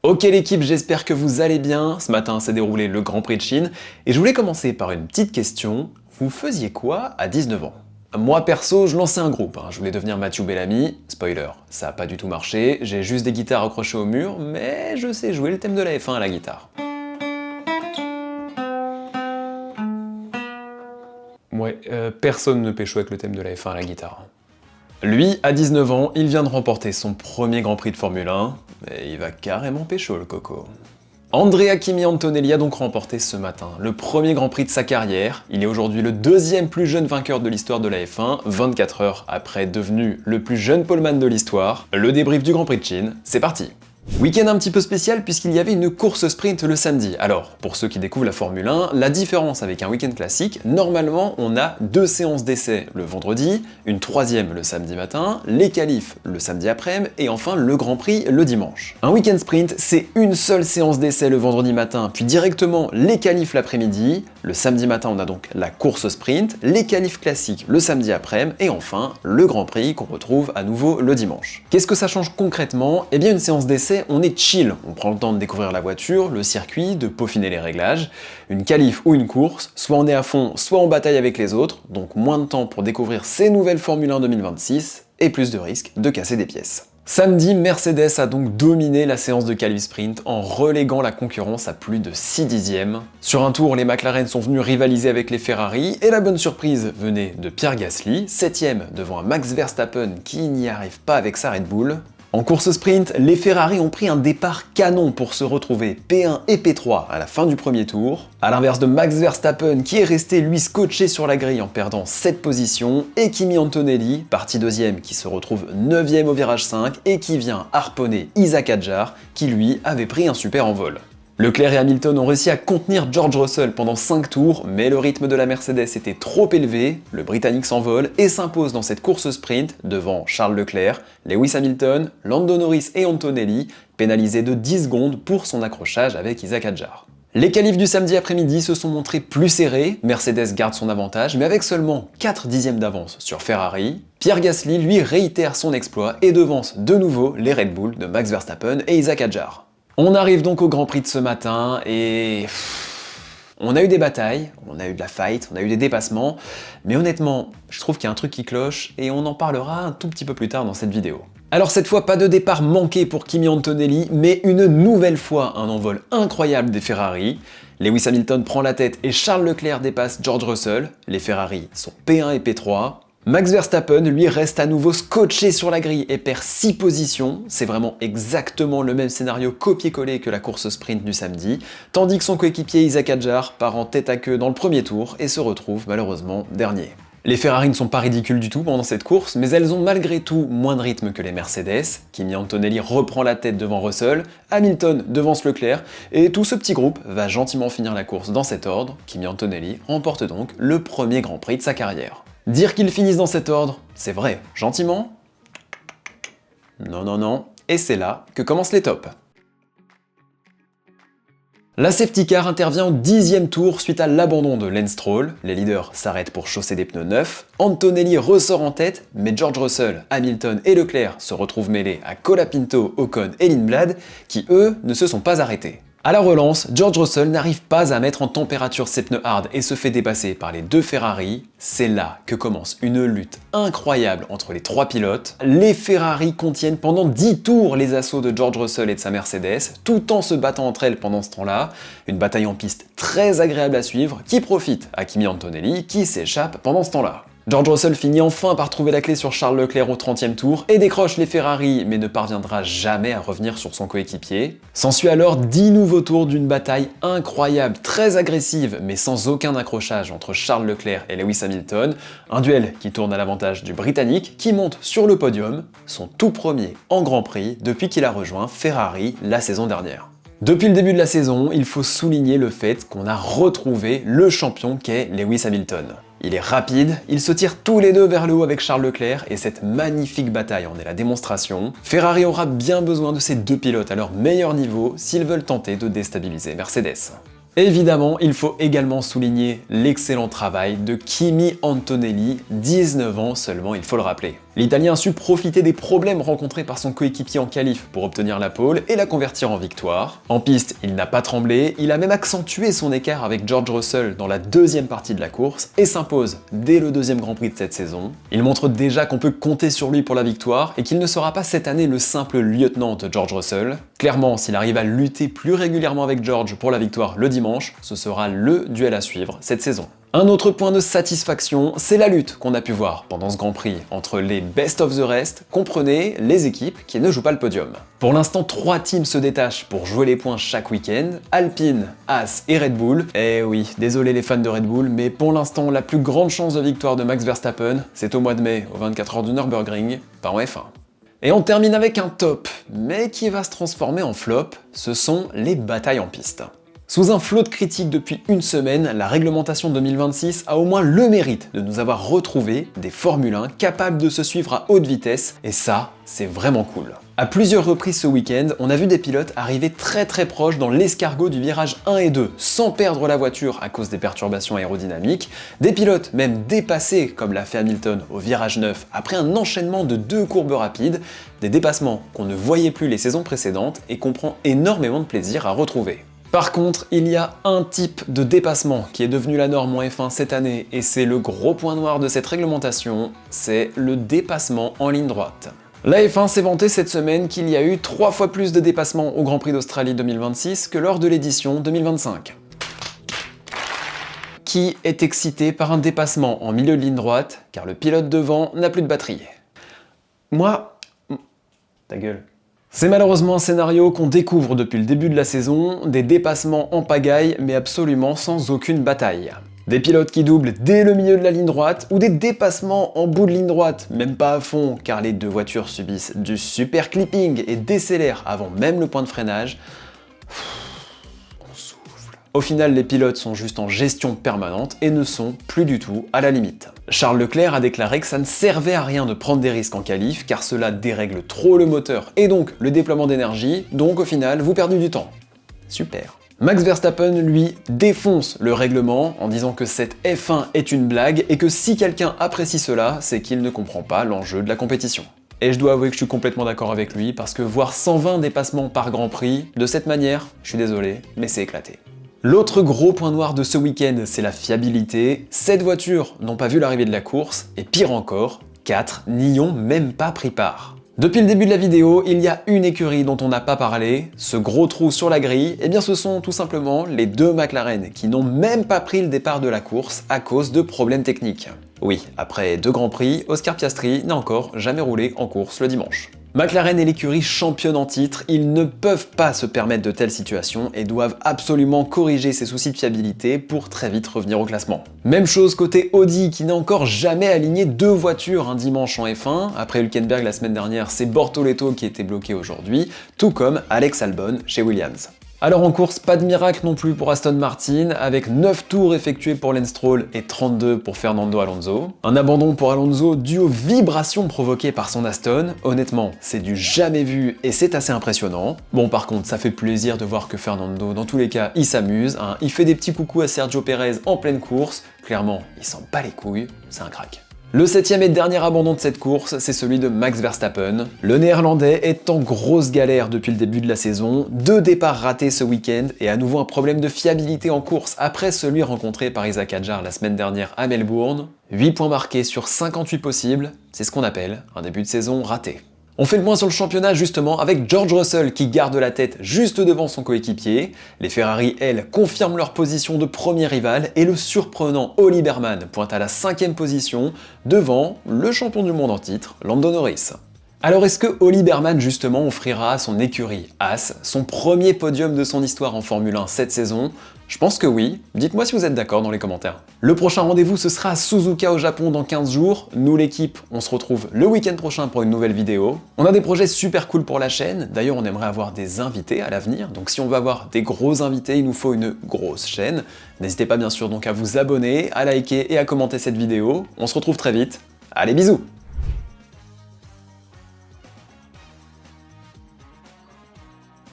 Ok l'équipe, j'espère que vous allez bien. Ce matin s'est déroulé le Grand Prix de Chine et je voulais commencer par une petite question. Vous faisiez quoi à 19 ans? Moi perso, je lançais un groupe, je voulais devenir Mathieu Bellamy. Spoiler, ça a pas du tout marché, j'ai juste des guitares accrochées au mur, mais je sais jouer le thème de la F1 à la guitare. Ouais, personne ne pécho avec le thème de la F1 à la guitare. Lui, à 19 ans, il vient de remporter son premier Grand Prix de Formule 1, et il va carrément pécho le coco. Andrea Kimi Antonelli a donc remporté ce matin le premier Grand Prix de sa carrière. Il est aujourd'hui le deuxième plus jeune vainqueur de l'histoire de la F1, 24 heures après devenu le plus jeune poleman de l'histoire. Le débrief du Grand Prix de Chine, c'est parti. Week-end un petit peu spécial puisqu'il y avait une course sprint le samedi. Alors, pour ceux qui découvrent la Formule 1, la différence avec un week-end classique, normalement on a 2 séances d'essai le vendredi, une troisième le samedi matin, les qualifs le samedi après-midi et enfin le Grand Prix le dimanche. Un week-end sprint, c'est une seule séance d'essai le vendredi matin, puis directement les qualifs l'après-midi. Le samedi matin, on a donc la course sprint, les qualifs classiques le samedi après-midi et enfin le Grand Prix qu'on retrouve à nouveau le dimanche. Qu'est-ce que ça change concrètement? Eh bien une séance d'essai, on est chill, on prend le temps de découvrir la voiture, le circuit, de peaufiner les réglages. Une qualif ou une course, soit on est à fond, soit en bataille avec les autres, donc moins de temps pour découvrir ces nouvelles Formule 1 2026 et plus de risques de casser des pièces. Samedi, Mercedes a donc dominé la séance de qualif sprint en reléguant la concurrence à plus de 6 dixièmes. Sur un tour, les McLaren sont venus rivaliser avec les Ferrari et la bonne surprise venait de Pierre Gasly, 7ème devant un Max Verstappen qui n'y arrive pas avec sa Red Bull. En course sprint, les Ferrari ont pris un départ canon pour se retrouver P1 et P3 à la fin du premier tour, à l'inverse de Max Verstappen qui est resté lui scotché sur la grille en perdant 7 positions, et Kimi Antonelli, parti deuxième qui se retrouve 9ème au virage 5 et qui vient harponner Isack Hadjar qui lui avait pris un super envol. Leclerc et Hamilton ont réussi à contenir George Russell pendant 5 tours, mais le rythme de la Mercedes était trop élevé, le Britannique s'envole et s'impose dans cette course sprint devant Charles Leclerc, Lewis Hamilton, Lando Norris et Antonelli, pénalisés de 10 secondes pour son accrochage avec Isack Hadjar. Les qualifs du samedi après-midi se sont montrés plus serrés, Mercedes garde son avantage, mais avec seulement 4 dixièmes d'avance sur Ferrari. Pierre Gasly, lui, réitère son exploit et devance de nouveau les Red Bull de Max Verstappen et Isack Hadjar. On arrive donc au Grand Prix de ce matin et on a eu des batailles, on a eu de la fight, on a eu des dépassements, mais honnêtement, je trouve qu'il y a un truc qui cloche et on en parlera un tout petit peu plus tard dans cette vidéo. Alors cette fois, pas de départ manqué pour Kimi Antonelli, mais une nouvelle fois un envol incroyable des Ferrari. Lewis Hamilton prend la tête et Charles Leclerc dépasse George Russell, les Ferrari sont P1 et P3. Max Verstappen, lui, reste à nouveau scotché sur la grille et perd 6 positions. C'est vraiment exactement le même scénario copié-collé que la course sprint du samedi, tandis que son coéquipier Isack Hadjar part en tête à queue dans le premier tour et se retrouve malheureusement dernier. Les Ferrari ne sont pas ridicules du tout pendant cette course, mais elles ont malgré tout moins de rythme que les Mercedes. Kimi Antonelli reprend la tête devant Russell, Hamilton devance Leclerc, et tout ce petit groupe va gentiment finir la course dans cet ordre. Kimi Antonelli remporte donc le premier Grand Prix de sa carrière. Dire qu'ils finissent dans cet ordre, c'est vrai, gentiment? Non, non, non, et c'est là que commencent les tops. La safety car intervient au 10e tour suite à l'abandon de Lance Stroll. Les leaders s'arrêtent pour chausser des pneus neufs. Antonelli ressort en tête, mais George Russell, Hamilton et Leclerc se retrouvent mêlés à Colapinto, Ocon et Lindblad, qui eux ne se sont pas arrêtés. À la relance, George Russell n'arrive pas à mettre en température ses pneus hard et se fait dépasser par les 2 Ferrari. C'est là que commence une lutte incroyable entre les 3 pilotes. Les Ferrari contiennent pendant 10 tours les assauts de George Russell et de sa Mercedes, tout en se battant entre elles pendant ce temps-là. Une bataille en piste très agréable à suivre, qui profite à Kimi Antonelli, qui s'échappe pendant ce temps-là. George Russell finit enfin par trouver la clé sur Charles Leclerc au 30e tour et décroche les Ferrari, mais ne parviendra jamais à revenir sur son coéquipier. S'ensuit alors 10 nouveaux tours d'une bataille incroyable, très agressive, mais sans aucun accrochage entre Charles Leclerc et Lewis Hamilton. Un duel qui tourne à l'avantage du Britannique, qui monte sur le podium, son tout premier en Grand Prix depuis qu'il a rejoint Ferrari la saison dernière. Depuis le début de la saison, il faut souligner le fait qu'on a retrouvé le champion qu'est Lewis Hamilton. Il est rapide, ils se tirent tous les deux vers le haut avec Charles Leclerc et cette magnifique bataille en est la démonstration. Ferrari aura bien besoin de ces 2 pilotes à leur meilleur niveau s'ils veulent tenter de déstabiliser Mercedes. Évidemment, il faut également souligner l'excellent travail de Kimi Antonelli, 19 ans seulement, il faut le rappeler. L'Italien a su profiter des problèmes rencontrés par son coéquipier en qualif pour obtenir la pole et la convertir en victoire. En piste, il n'a pas tremblé, il a même accentué son écart avec George Russell dans la deuxième partie de la course et s'impose dès le deuxième Grand Prix de cette saison. Il montre déjà qu'on peut compter sur lui pour la victoire et qu'il ne sera pas cette année le simple lieutenant de George Russell. Clairement, s'il arrive à lutter plus régulièrement avec George pour la victoire le dimanche, ce sera le duel à suivre cette saison. Un autre point de satisfaction, c'est la lutte qu'on a pu voir pendant ce Grand Prix entre les best of the rest, comprenez les équipes qui ne jouent pas le podium. Pour l'instant, 3 teams se détachent pour jouer les points chaque week-end, Alpine, Haas et Red Bull. Eh oui, désolé les fans de Red Bull, mais pour l'instant, la plus grande chance de victoire de Max Verstappen, c'est au mois de mai, aux 24 heures du Nürburgring, pas en F1. Et on termine avec un top, mais qui va se transformer en flop, ce sont les batailles en piste. Sous un flot de critiques depuis une semaine, la réglementation 2026 a au moins le mérite de nous avoir retrouvé des Formule 1 capables de se suivre à haute vitesse, et ça, c'est vraiment cool. À plusieurs reprises ce week-end, on a vu des pilotes arriver très proches dans l'escargot du virage 1 et 2, sans perdre la voiture à cause des perturbations aérodynamiques, des pilotes même dépassés, comme l'a fait Hamilton au virage 9, après un enchaînement de 2 courbes rapides, des dépassements qu'on ne voyait plus les saisons précédentes et qu'on prend énormément de plaisir à retrouver. Par contre, il y a un type de dépassement qui est devenu la norme en F1 cette année, et c'est le gros point noir de cette réglementation, c'est le dépassement en ligne droite. La F1 s'est vantée cette semaine qu'il y a eu 3 fois plus de dépassements au Grand Prix d'Australie 2026 que lors de l'édition 2025. Qui est excité par un dépassement en milieu de ligne droite, car le pilote devant n'a plus de batterie? Moi... Ta gueule. C'est malheureusement un scénario qu'on découvre depuis le début de la saison, des dépassements en pagaille mais absolument sans aucune bataille. Des pilotes qui doublent dès le milieu de la ligne droite ou des dépassements en bout de ligne droite, même pas à fond car les 2 voitures subissent du super clipping et décélèrent avant même le point de freinage. On souffle. Au final, les pilotes sont juste en gestion permanente et ne sont plus du tout à la limite. Charles Leclerc a déclaré que ça ne servait à rien de prendre des risques en qualif car cela dérègle trop le moteur et donc le déploiement d'énergie, donc au final vous perdez du temps. Super. Max Verstappen, lui, défonce le règlement en disant que cette F1 est une blague et que si quelqu'un apprécie cela, c'est qu'il ne comprend pas l'enjeu de la compétition. Et je dois avouer que je suis complètement d'accord avec lui parce que voir 120 dépassements par Grand Prix, de cette manière, je suis désolé, mais c'est éclaté. L'autre gros point noir de ce week-end, c'est la fiabilité. 7 voitures n'ont pas vu l'arrivée de la course, et pire encore, 4 n'y ont même pas pris part. Depuis le début de la vidéo, il y a une écurie dont on n'a pas parlé, ce gros trou sur la grille, et bien ce sont tout simplement les 2 McLaren qui n'ont même pas pris le départ de la course à cause de problèmes techniques. Oui, après 2 Grands Prix, Oscar Piastri n'a encore jamais roulé en course le dimanche. McLaren est l'écurie championne en titre, ils ne peuvent pas se permettre de telles situations et doivent absolument corriger ces soucis de fiabilité pour très vite revenir au classement. Même chose côté Audi qui n'a encore jamais aligné 2 voitures un dimanche en F1, après Hülkenberg la semaine dernière c'est Bortoleto qui était bloqué aujourd'hui, tout comme Alex Albon chez Williams. Alors en course, pas de miracle non plus pour Aston Martin, avec 9 tours effectués pour Lance Stroll et 32 pour Fernando Alonso. Un abandon pour Alonso dû aux vibrations provoquées par son Aston. Honnêtement, c'est du jamais vu et c'est assez impressionnant. Bon par contre, ça fait plaisir de voir que Fernando, dans tous les cas, il s'amuse, hein. Il fait des petits coucous à Sergio Pérez en pleine course. Clairement, il s'en bat les couilles, c'est un crack. Le 7e et dernier abandon de cette course, c'est celui de Max Verstappen. Le néerlandais est en grosse galère depuis le début de la saison, 2 départs ratés ce week-end et à nouveau un problème de fiabilité en course après celui rencontré par Isaac Hadjar la semaine dernière à Melbourne. 8 points marqués sur 58 possibles, c'est ce qu'on appelle un début de saison raté. On fait le point sur le championnat justement avec George Russell qui garde la tête juste devant son coéquipier. Les Ferrari, elles, confirment leur position de premier rival et le surprenant Ollie Berman pointe à la 5e position devant le champion du monde en titre, Lando Norris. Alors est-ce que Ollie Berman justement offrira à son écurie Haas son premier podium de son histoire en Formule 1 cette saison? Je pense que oui, dites-moi si vous êtes d'accord dans les commentaires. Le prochain rendez-vous ce sera à Suzuka au Japon dans 15 jours. Nous l'équipe, on se retrouve le week-end prochain pour une nouvelle vidéo. On a des projets super cool pour la chaîne, d'ailleurs on aimerait avoir des invités à l'avenir, donc si on veut avoir des gros invités, il nous faut une grosse chaîne. N'hésitez pas bien sûr donc à vous abonner, à liker et à commenter cette vidéo. On se retrouve très vite, allez bisous!